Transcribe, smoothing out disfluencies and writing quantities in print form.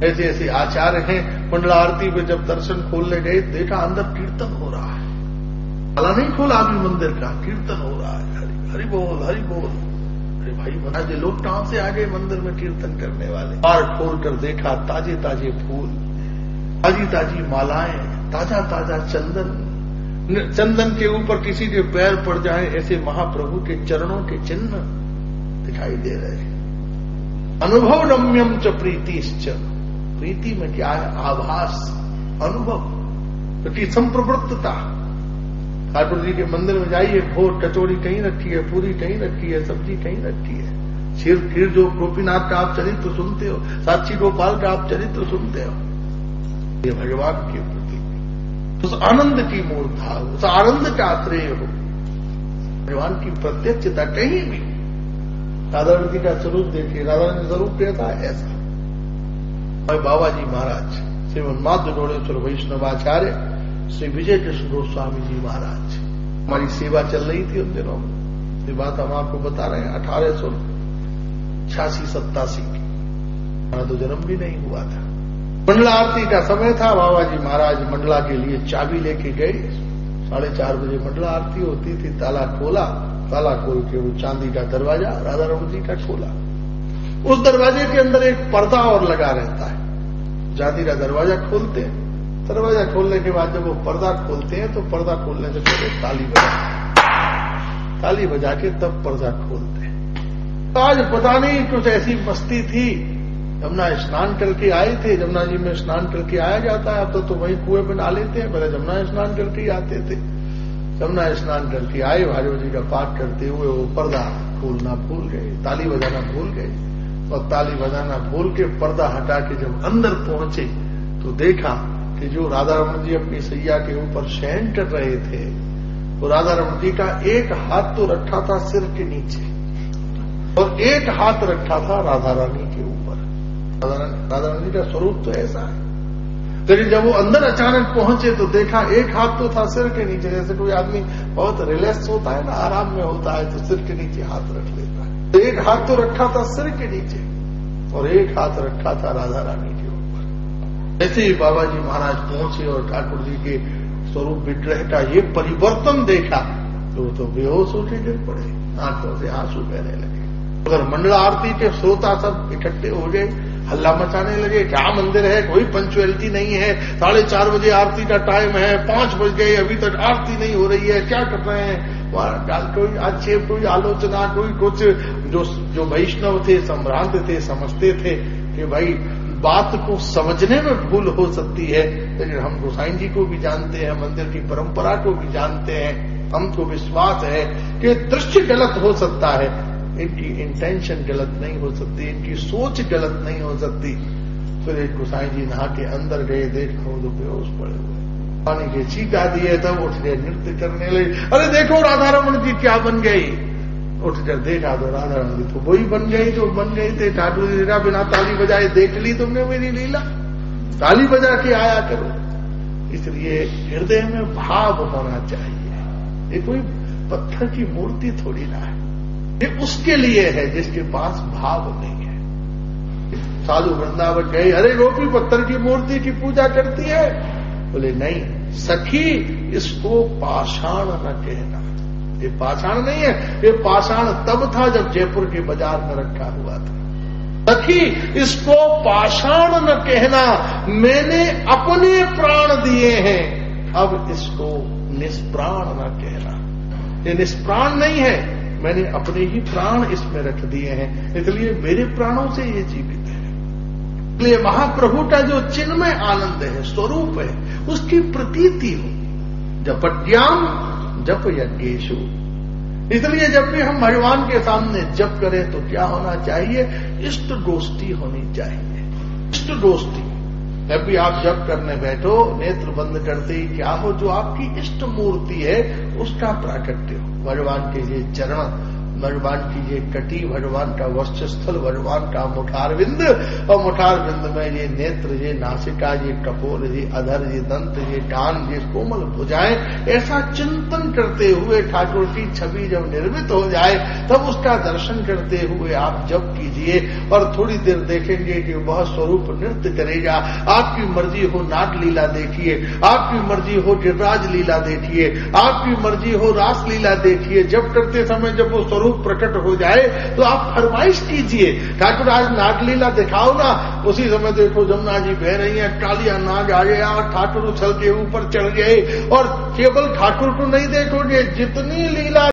ऐसे ऐसे आचार्य हैं। मंडला आरती में जब दर्शन खोलने गए, देखा अंदर कीर्तन हो रहा है। ताला नहीं खोला अभी मंदिर का, कीर्तन हो रहा है। हरि बोल हरि बोल। अरे भाई महाराज, लोग कहां से आ गए मंदिर में कीर्तन करने वाले। बार खोल कर देखा, ताजे ताजे फूल, ताजी ताजी मालाएं, ताजा ताजा चंदन। चंदन के ऊपर किसी के पैर पड़ जाए ऐसे महाप्रभु के चरणों के चिन्ह दिखाई दे रहे हैं। अनुभव रम्यम च प्रीतिश्च। प्रीति में क्या है? आभास, अनुभव, क्योंकि संप्रवृत्तता। ठाकुर जी के मंदिर में जाइए, भोर कचौड़ी कहीं रखी है, पूरी कहीं रखी है, सब्जी कहीं रखी है। फिर जो गोपीनाथ का आप चरित्र सुनते हो, साक्षी गोपाल का आप चरित्र सुनते हो, ये भगवान के प्रति उस आनंद की मूर्ता, उस आनंद का श्रेय हो। भगवान की प्रत्यक्षता कहीं भी। राधा रानी जी का स्वरूप देखिए, राधा रानी स्वरूप कैसा है? ऐसा। और बाबा जी महाराज, श्री उन्माद डोड़ेश्वर वैष्णवाचार्य श्री विजय कृष्ण गोस्वामी जी महाराज, हमारी सेवा चल रही थी उन दिनों में। ये बात हम आपको बता रहे हैं 1886-87 की। हमारा तो जन्म भी नहीं हुआ था। मंडला आरती का समय था। बाबा जी महाराज मंडला के लिए चाबी लेके गए। 4:30 बजे मंडला आरती होती थी। ताला खोला, ताला खोल के वो चांदी का दरवाजा राधा रमन जी का खोला। उस दरवाजे के अंदर एक पर्दा और लगा रहता है। चांदी का दरवाजा खोलते हैं, दरवाजा खोलने के बाद जब वो पर्दा खोलते हैं तो पर्दा खोलने से पहले ताली बजा के तब पर्दा खोलते हैं। तो आज पता नहीं कुछ ऐसी मस्ती थी। यमुना स्नान करके आए थे। यमुना जी में स्नान करके आया जाता है। अब तो वही कुएं में नहा लेते हैं, पहले यमुना स्नान करके ही आते थे। यमुना स्नान करके आए, भागवत जी का पाठ करते हुए वो पर्दा खोलना भूल गए, ताली बजाना भूल गए। और ताली बजाना भूल के पर्दा हटा के जब अंदर पहुंचे तो देखा कि जो राधा रमन जी अपनी सैया के ऊपर शयन कर रहे थे, वो राधा रमन जी का एक हाथ तो रखा था सिर के नीचे और एक हाथ रखा था राधा रानी के ऊपर। राधा रानी का स्वरूप तो ऐसा है। लेकिन जब वो अंदर अचानक पहुंचे तो देखा एक हाथ तो था सिर के नीचे। जैसे कोई आदमी बहुत रिलैक्स होता है ना, आराम में होता है, तो सिर के नीचे हाथ रख लेता है। तो एक हाथ तो रखा था सिर के नीचे और एक हाथ रखा था राधा रानी के ऊपर। ऐसे ही बाबा जी महाराज पहुंचे और ठाकुर जी के स्वरूप विग्रह का ये परिवर्तन देखा तो बेहोश होकर गिर पड़े, आंखों से आंसू बहने लगे। अगर मंडला आरती के श्रोता सब इकट्ठे हो गए, हल्ला मचाने लगे, क्या मंदिर है, कोई पंचुअलिटी नहीं है, 4:30 बजे आरती का टाइम है, 5 बज गए, अभी तक आरती नहीं हो रही है, क्या कर रहे हैं? कोई आक्षेप, कोई आलोचना, कोई कुछ। जो वैष्णव थे, संभ्रांत थे, समझते थे कि भाई बात को समझने में भूल हो सकती है, लेकिन हम गोसाई जी को भी जानते हैं, मंदिर की परंपरा को भी जानते हैं, हमको विश्वास है कि दृश्य गलत हो सकता है, इनकी इंटेंशन गलत नहीं हो सकती, इनकी सोच गलत नहीं हो सकती। फिर एक गोसाई जी नहा के अंदर गए, देखो तो बेहोश पड़े हुए, पानी के छींटा दिए, तब उठ गए, नृत्य करने लगे। अरे देखो राधा रमन जी क्या बन गई। उठकर देखा तो राधा रमन जी तो वही बन गई जो बन गई थे। ठाकुर जी का बिना ताली बजाए देख ली तुमने मेरी लीला, ताली बजा के आया करो। इसलिए हृदय में भाव होना चाहिए। ये कोई पत्थर की मूर्ति थोड़ी ना है, ये उसके लिए है जिसके पास भाव नहीं है। साधु वृंदावन गए, अरे गोपी पत्थर की मूर्ति की पूजा करती है। बोले नहीं सखी, इसको पाषाण न कहना। ये पाषाण नहीं है, ये पाषाण तब था जब जयपुर के बाजार में रखा हुआ था। सखी इसको पाषाण न कहना, मैंने अपने प्राण दिए हैं, अब इसको निष्प्राण न कहना। ये निष्प्राण नहीं है, मैंने अपने ही प्राण इसमें रख दिए हैं, इसलिए मेरे प्राणों से ये जीवित है। इसलिए महाप्रभु का जो चिन्मय आनंद है, स्वरूप है, उसकी प्रतीति हो। जपट्याम जप यज्ञेषु। इसलिए जब भी हम भगवान के सामने जप करें तो क्या होना चाहिए? इष्ट गोष्ठी होनी चाहिए। इष्ट गोष्ठी, जब भी आप जप करने बैठो, नेत्र बंद करते ही क्या हो, जो आपकी इष्ट मूर्ति है उसका प्राकट्य हो। भगवान के ये चरण भगवान की ये कटी, भगवान का वक्षस्थल, भगवान का मुठारविंद, और मुठारविंद में ये नेत्र, ये नासिका, ये कपोल, ये अधर, ये दंत, ये कान, ये कोमल भुजाएं, ऐसा चिंतन करते हुए ठाकुर की छवि जब निर्मित हो जाए तब उसका दर्शन करते हुए आप जप कीजिए और थोड़ी देर देखेंगे कि वह स्वरूप नृत्य करेगा। आपकी मर्जी हो नाट लीला देखिए, आपकी मर्जी हो गिरिराज लीला देखिए, आपकी मर्जी हो रास लीला देखिए। जब करते समय जब वो स्वरूप प्रकट हो जाए तो आप फरमाइश कीजिए, ठाकुर आज नागलीला दिखाओ ना। उसी समय देखो जमुना जी बह रही हैं, कालिया नाग आ गया, ठाकुर उछल के ऊपर चढ़ गए। और केवल ठाकुर को नहीं देखोगे, जितनी लीला